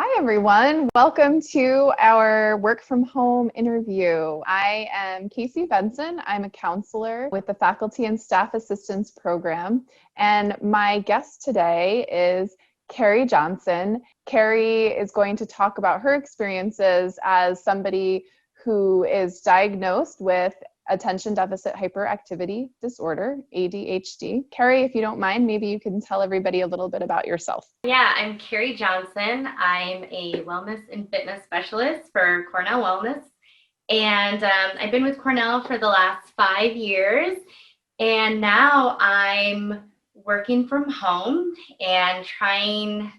Hi, everyone. Welcome to our work from home interview. I am Casey Benson. I'm a counselor with the Faculty and Staff Assistance Program. And my guest today is Keri Johnson. Keri is going to talk about her experiences as somebody who is diagnosed with attention deficit hyperactivity disorder, ADHD. Keri, if you don't mind, maybe you can tell everybody a little bit about yourself. Yeah, I'm Keri Johnson. I'm a wellness and fitness specialist for Cornell Wellness. And I've been with Cornell for the last 5 years. And now I'm working from home and trying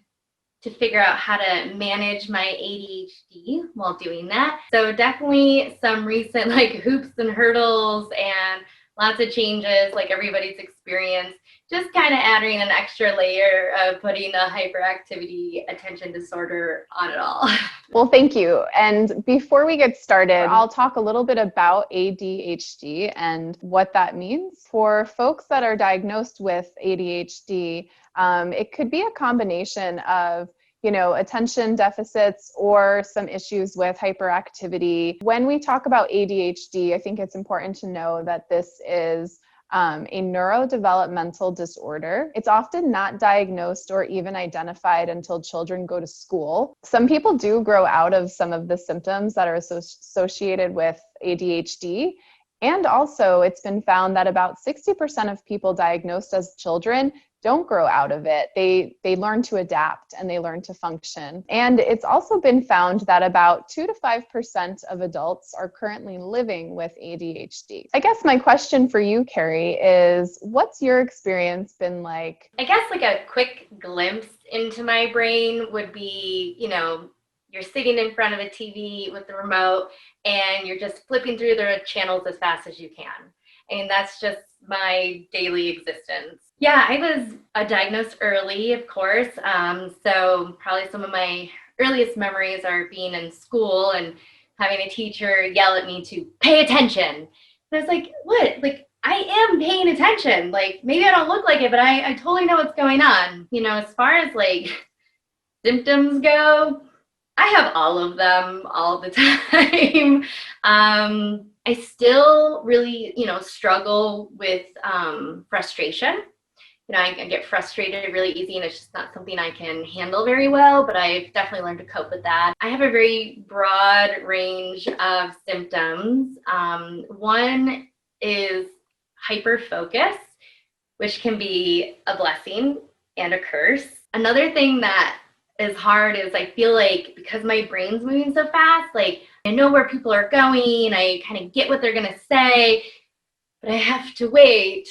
to figure out how to manage my ADHD while doing that. So definitely some recent hoops and hurdles and lots of changes like everybody's experienced, just kind of adding an extra layer of putting a hyperactivity attention disorder on it all. Well, thank you. And before we get started, I'll talk a little bit about ADHD and what that means. For folks that are diagnosed with ADHD, it could be a combination of attention deficits or some issues with hyperactivity. When we talk about ADHD, I think it's important to know that this is a neurodevelopmental disorder. It's often not diagnosed or even identified until children go to school. Some people do grow out of some of the symptoms that are associated with ADHD. And also, it's been found that about 60% of people diagnosed as children don't grow out of it. They learn to adapt and they learn to function. And it's also been found that about 2 to 5% of adults are currently living with ADHD. I guess my question for you, Keri, is what's your experience been like? I guess a quick glimpse into my brain would be, you're sitting in front of a TV with the remote and you're just flipping through the channels as fast as you can. And that's just my daily existence. Yeah, I was diagnosed early, of course. So probably some of my earliest memories are being in school and having a teacher yell at me to pay attention. And I was like, what? I am paying attention. Maybe I don't look like it, but I totally know what's going on. As far as symptoms go, I have all of them all the time. I still really, struggle with frustration. I get frustrated really easy and it's just not something I can handle very well, but I've definitely learned to cope with that. I have a very broad range of symptoms. One is hyperfocus, which can be a blessing and a curse. Another thing that is hard is I feel like because my brain's moving so fast, I know where people are going, I kind of get what they're going to say, but I have to wait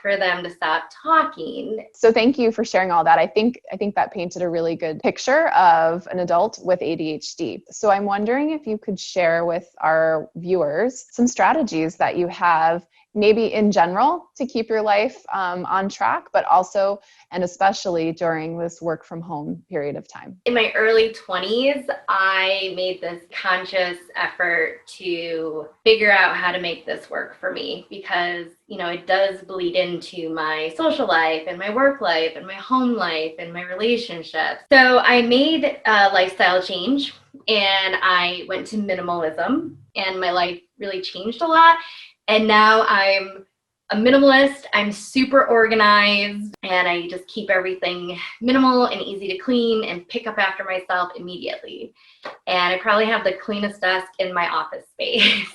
for them to stop talking. So thank you for sharing all that. I think that painted a really good picture of an adult with ADHD. So I'm wondering if you could share with our viewers some strategies that you have maybe in general to keep your life on track, but also and especially during this work from home period of time. In my early 20s, I made this conscious effort to figure out how to make this work for me because, it does bleed into my social life and my work life and my home life and my relationships. So I made a lifestyle change and I went to minimalism and my life really changed a lot. And now I'm a minimalist. I'm super organized and I just keep everything minimal and easy to clean and pick up after myself immediately. And I probably have the cleanest desk in my office space.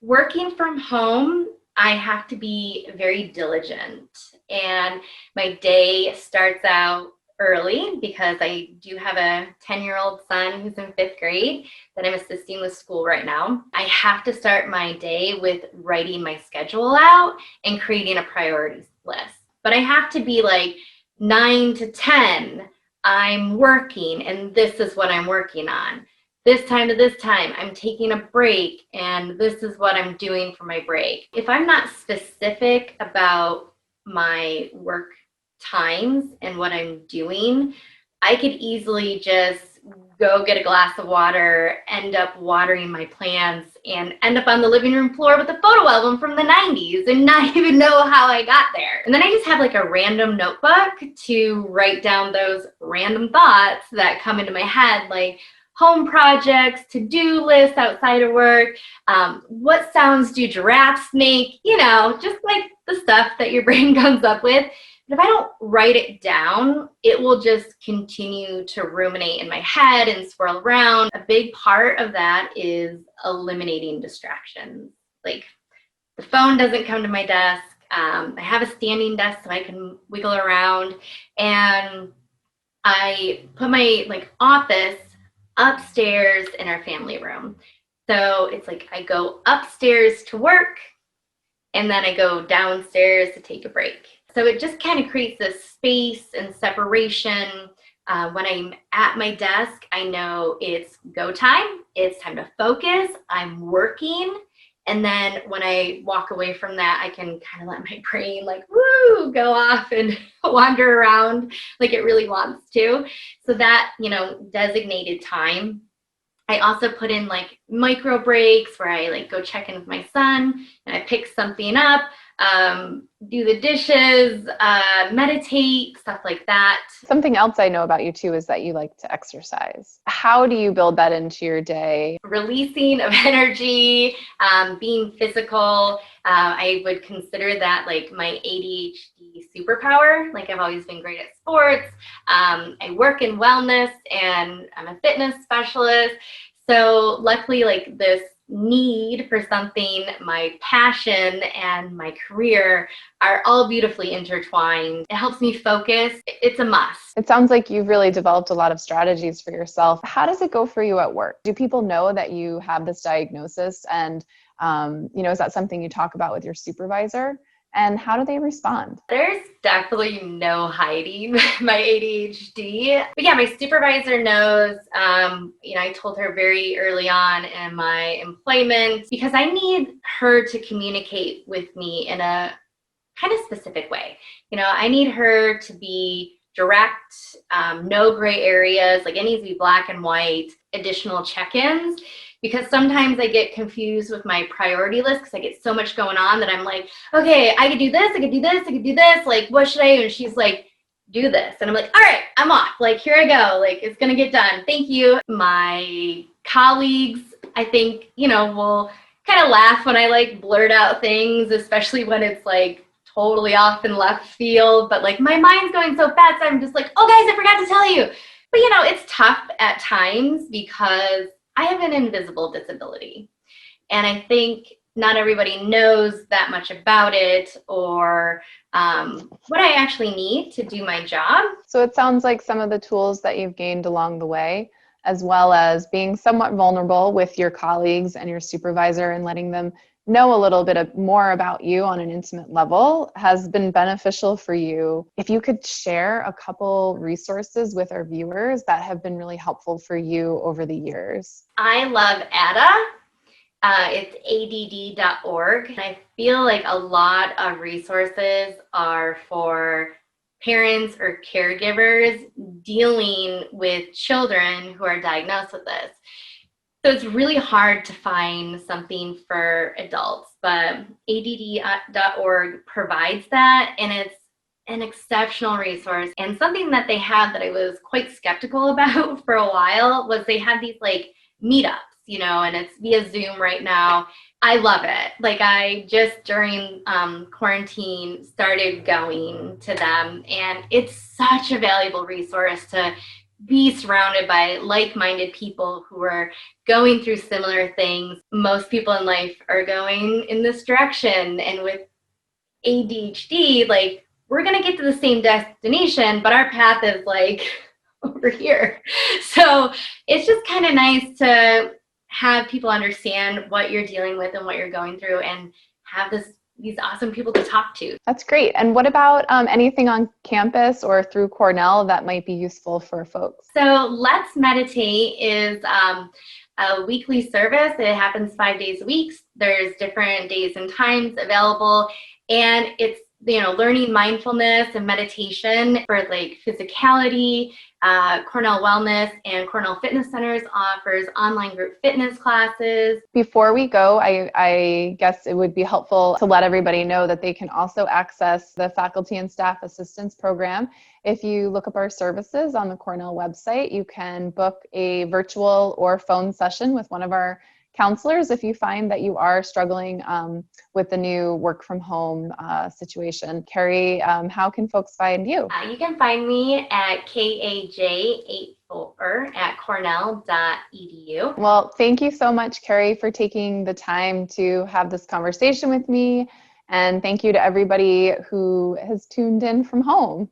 Working from home, I have to be very diligent and my day starts out early because I do have a 10-year-old son who's in 5th grade that I'm assisting with school right now. I have to start my day with writing my schedule out and creating a priorities list. But I have to be 9 to 10, I'm working and this is what I'm working on. This time to this time, I'm taking a break and this is what I'm doing for my break. If I'm not specific about my work times and what I'm doing, I could easily just go get a glass of water, end up watering my plants, and end up on the living room floor with a photo album from the 90s and not even know how I got there. And then I just have like a random notebook to write down those random thoughts that come into my head, like home projects, to-do lists outside of work, what sounds do giraffes make, just like the stuff that your brain comes up with. But if I don't write it down, it will just continue to ruminate in my head and swirl around. A big part of that is eliminating distractions. Like the phone doesn't come to my desk. I have a standing desk so I can wiggle around, and I put my office upstairs in our family room. So it's like I go upstairs to work and then I go downstairs to take a break. So it just kind of creates this space and separation. When I'm at my desk, I know it's go time. It's time to focus. I'm working. And then when I walk away from that, I can kind of let my brain go off and wander around like it really wants to. So that, designated time. I also put in micro breaks where I go check in with my son and I pick something up, do the dishes, meditate, stuff like that. Something else I know about you too is that you like to exercise. How do you build that into your day? Releasing of energy, being physical. I would consider that my ADHD superpower. I've always been great at sports. I work in wellness and I'm a fitness specialist. So luckily, this need for something, my passion and my career are all beautifully intertwined. It helps me focus. It's a must. It sounds like you've really developed a lot of strategies for yourself. How does it go for you at work? Do people know that you have this diagnosis? And, is that something you talk about with your supervisor? And how do they respond? There's definitely no hiding my ADHD. But yeah, my supervisor knows. I told her very early on in my employment because I need her to communicate with me in a kind of specific way. I need her to be direct, no gray areas. It needs to be black and white, additional check-ins. Because sometimes I get confused with my priority list because I get so much going on that I'm like, okay, I could do this, I could do this, I could do this. What should I do? And she's like, do this. And I'm like, all right, I'm off. Here I go. It's going to get done. Thank you. My colleagues, I think, will kind of laugh when I blurt out things, especially when it's totally off in left field. But my mind's going so fast, I'm just like, oh guys, I forgot to tell you. But it's tough at times because I have an invisible disability, and I think not everybody knows that much about it or what I actually need to do my job. So it sounds like some of the tools that you've gained along the way, as well as being somewhat vulnerable with your colleagues and your supervisor and letting them know a little bit more about you on an intimate level, has been beneficial for you. If you could share a couple resources with our viewers that have been really helpful for you over the years. I love ADA. It's add.org. And I feel like a lot of resources are for parents or caregivers dealing with children who are diagnosed with this. So it's really hard to find something for adults, but add.org provides that, and it's an exceptional resource. And something that they have that I was quite skeptical about for a while was they have these meetups, and it's via Zoom right now. I love it. I just during quarantine started going to them, and it's such a valuable resource to be surrounded by like-minded people who are going through similar things. Most people in life are going in this direction. And with ADHD, we're going to get to the same destination, but our path is over here. So it's just kind of nice to have people understand what you're dealing with and what you're going through and have these awesome people to talk to. That's great. And what about anything on campus or through Cornell that might be useful for folks? So Let's Meditate is a weekly service. It happens 5 days a week. There's different days and times available. And it's learning mindfulness and meditation for like physicality. Cornell Wellness and Cornell Fitness Centers offers online group fitness classes. Before we go, I guess it would be helpful to let everybody know that they can also access the Faculty and Staff Assistance Program. If you look up our services on the Cornell website, you can book a virtual or phone session with one of our counselors if you find that you are struggling with the new work from home situation. Keri, how can folks find you? You can find me at KAJ84 at cornell.edu. Well, thank you so much, Keri, for taking the time to have this conversation with me. And thank you to everybody who has tuned in from home.